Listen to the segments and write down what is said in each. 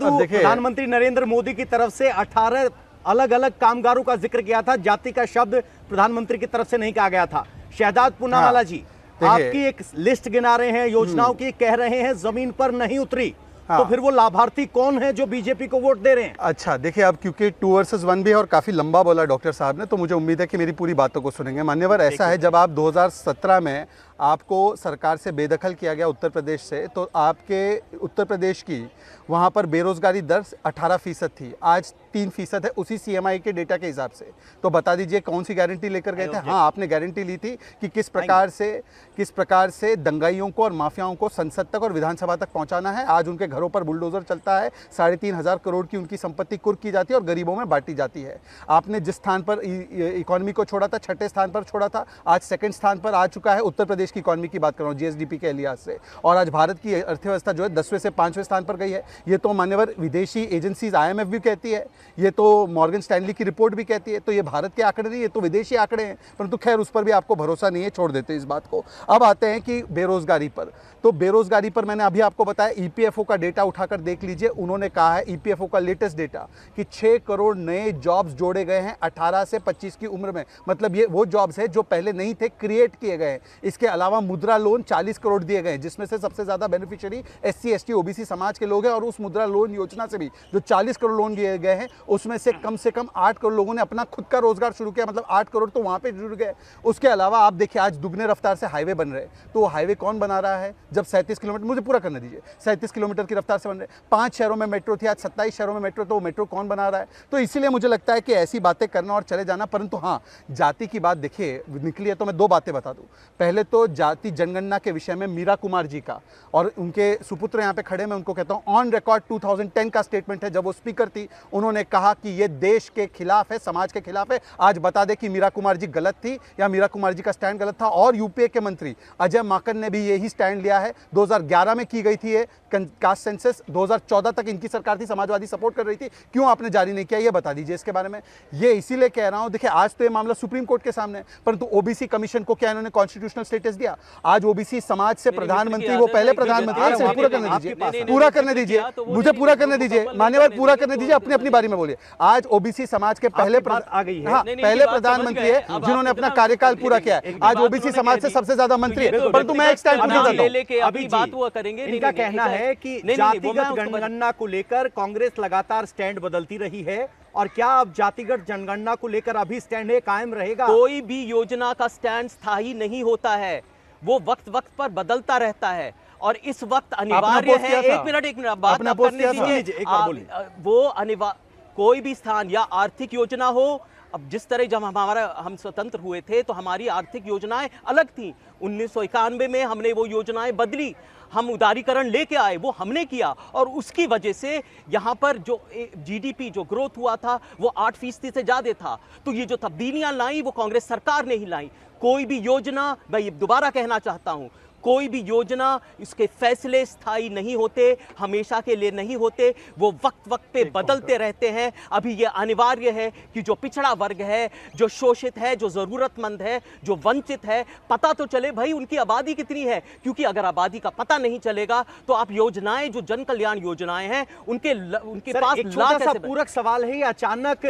परंतु प्रधानमंत्री नरेंद्र मोदी की तरफ से 18 अलग अलग कामगारों का जिक्र किया था, जाति का शब्द प्रधानमंत्री की तरफ से नहीं कहा गया था। शहजाद पूनावाला जी, आपकी एक लिस्ट गिना रहे हैं योजनाओं की, कह रहे हैं जमीन पर नहीं उतरी। तो फिर वो लाभार्थी कौन है जो बीजेपी को वोट दे रहे हैं? अच्छा देखिए, अब क्योंकि 2 वर्सेस 1 भी है और काफ़ी लंबा बोला डॉक्टर साहब ने, तो मुझे उम्मीद है कि मेरी पूरी बातों को सुनेंगे। मान्यवर, ऐसा है, जब आप 2017 में आपको सरकार से बेदखल किया गया उत्तर प्रदेश से, तो आपके उत्तर प्रदेश की वहाँ पर बेरोजगारी दर 18% थी, आज 3% है उसी CMI के डेटा के हिसाब से। तो बता दीजिए कौन सी गारंटी लेकर गए थे? हाँ, आपने गारंटी ली थी कि किस प्रकार से दंगाइयों को और माफियाओं को संसद तक और विधानसभा तक पहुंचाना है। आज उनके घरों पर बुलडोजर चलता है, 3,500 करोड़ की उनकी संपत्ति कुर्क की जाती है और गरीबों में बांटी जाती है। आपने जिस स्थान पर इकोनॉमी को छोड़ा था, 6ठे स्थान पर छोड़ा था, आज 2nd स्थान पर आ चुका है। उत्तर प्रदेश की इकोनॉमी की बात कर रहा हूँ, GSDP के लिहाज से। और आज भारत की अर्थव्यवस्था जो है 10वें से 5वें स्थान पर गई है। ये तो मान्यवर विदेशी एजेंसीज IMF भी कहती है, ये तो मॉर्गन स्टैनली की रिपोर्ट भी कहती है। तो ये भारत के आंकड़े नहीं, ये तो विदेशी आंकड़े हैं, परंतु खैर उस पर भी आपको भरोसा नहीं है, छोड़ देते हैं इस बात को। अब आते हैं कि बेरोजगारी पर। तो बेरोजगारी पर मैंने अभी आपको बताया, EPFO का डेटा उठाकर देख लीजिए। उन्होंने कहा है, EPFO का लेटेस्ट डेटा, कि 6 करोड़ नए जॉब्स जोड़े गए हैं 18 से 25 की उम्र में। मतलब ये वो जॉब्स है जो पहले नहीं थे, क्रिएट किए गए हैं। इसके अलावा मुद्रा लोन 40 करोड़ दिए गए, जिसमें से सबसे ज्यादा बेनिफिशियरी SC ST OBC समाज के लोग हैं। और उस मुद्रा लोन योजना से भी जो 40 करोड़ लोन दिए गए हैं, उसमें से कम 8 करोड़ लोगों ने अपना खुद का रोजगार शुरू किया। मतलब 8 करोड़ तो वहां पे जुड़ गए। उसके अलावा आप देखिए, आज दुगने रफ्तार से हाईवे बन रहे हैं। तो वो हाईवे कौन बना रहा है? जब 37 किलोमीटर, मुझे पूरा करने दीजिए, 37 किलोमीटर की रफ्तार से बन रहे हैं। 5 शहरों में मेट्रो थी, आज 27 शहरों में मेट्रो। तो मेट्रो कौन बना रहा है? तो इसीलिए मुझे लगता है कि ऐसी बातें करना और चले जाना। परंतु हाँ, जाति की बात देखिए निकली है, तो मैं 2 बातें बता दूं। पहले तो जाति जनगणना के विषय में मीरा कुमार जी का, और उनके सुपुत्र यहाँ पे खड़े, मैं उनको कहता हूँ, ऑन रिकॉर्ड 2010 का स्टेटमेंट है, जब वो स्पीकर थी, उन्होंने कहा कि ये देश के खिलाफ है, समाज के खिलाफ है। आज बता दें कि मीरा कुमार जी गलत थी या मीरा कुमार जी का स्टैंड गलत था। और यूपीए के मंत्री अजय माकन ने भी यही स्टैंड लिया है। 2011 में की गई थी ये कास्ट सेंसस, 2014 तक इनकी सरकार थी, समाजवादी सपोर्ट कर रही थी। क्यों आपने जारी नहीं किया, ये बता दीजिए इसके बारे में। ये इसीलिए कह रहा हूं, देखिए आज तो ये मामला सुप्रीम कोर्ट के सामने, परंतु OBC कमीशन को क्या इन्होंने कॉन्स्टिट्यूशनल स्टेटस दिया? आज OBC समाज से प्रधानमंत्री, वो पहले प्रधानमंत्री, पूरा करने दीजिए, पूरा करने दीजिए, मुझे पूरा करने दीजिए, मान्यवर पूरा करने दीजिए, अपनी अपनी बारी में बोलिए। आज OBC समाज के पहले पहले प्रधानमंत्री है जिन्होंने अपना कार्यकाल पूरा किया है। आज OBC समाज से सबसे ज्यादा मंत्री है। परंतु मैं एक स्टैंड पूछना चाहता हूं, अभी बात हुआ करेंगे। इनका कहना है कि जातिगत जनगणना को लेकर कांग्रेस लगातार स्टैंड बदलती रही है, और क्या अब जातिगत जनगणना को लेकर अभी स्टैंड कायम रहेगा? कोई भी योजना का स्टैंड स्थायी नहीं होता है, वो वक्त वक्त पर बदलता रहता है। और इस वक्त अनिवार्य है, एक मिनट बात करने दीजिए, वो अनिवार्य, कोई भी स्थान या आर्थिक योजना हो। अब जिस तरह जब हम स्वतंत्र हुए थे तो हमारी आर्थिक योजनाएं अलग थी। 1991 में हमने वो योजनाएं बदली, हम उदारीकरण लेके आए, वो हमने किया। और उसकी वजह से यहाँ पर जो GDP जो ग्रोथ हुआ था वो 8% से ज्यादा था। तो ये जो तब्दीलियां लाई वो कांग्रेस सरकार ने ही लाई। कोई भी योजना, मैं ये दोबारा कहना चाहता हूँ, कोई भी योजना, इसके फैसले स्थायी नहीं होते, हमेशा के लिए नहीं होते, वो वक्त वक्त पे बदलते रहते हैं। अभी ये अनिवार्य है कि जो पिछड़ा वर्ग है, जो शोषित है, जो जरूरतमंद है, जो वंचित है, पता तो चले भाई उनकी आबादी कितनी है। क्योंकि अगर आबादी का पता नहीं चलेगा तो आप योजनाएं, जो जन कल्याण योजनाएं हैं, उनके पास एक छोटा सा पूरक सवाल है, अचानक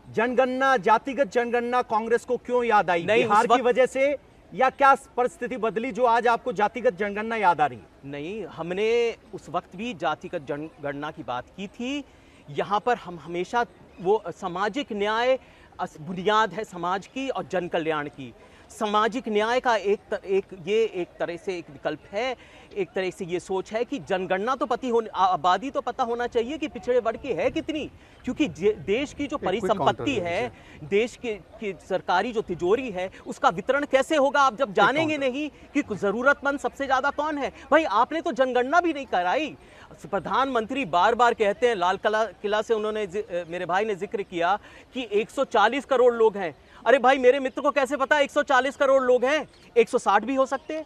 जनगणना, जातिगत जनगणना कांग्रेस को क्यों याद आई? बिहार की वजह से, या क्या परिस्थिति बदली जो आज आपको जातिगत जनगणना याद आ रही है? नहीं, हमने उस वक्त भी जातिगत जनगणना की बात की थी। यहाँ पर हम हमेशा, वो सामाजिक न्याय बुनियाद है समाज की और जन कल्याण की। सामाजिक न्याय का एक तरह से एक विकल्प है, एक तरह से ये सोच है कि जनगणना तो आबादी तो पता होना चाहिए कि पिछड़े वर्ग की है कितनी। क्योंकि देश की जो परिसंपत्ति है, देश की सरकारी जो तिजोरी है, उसका वितरण कैसे होगा आप जब जानेंगे नहीं कि जरूरतमंद सबसे ज्यादा कौन है। भाई आपने तो जनगणना भी नहीं कराई। प्रधानमंत्री बार बार कहते हैं, लाल किला से उन्होंने, मेरे भाई ने जिक्र किया कि 140 करोड़ लोग हैं। अरे भाई, मेरे मित्र को कैसे पता 140 करोड़ लोग हैं? 160 भी हो सकते हैं,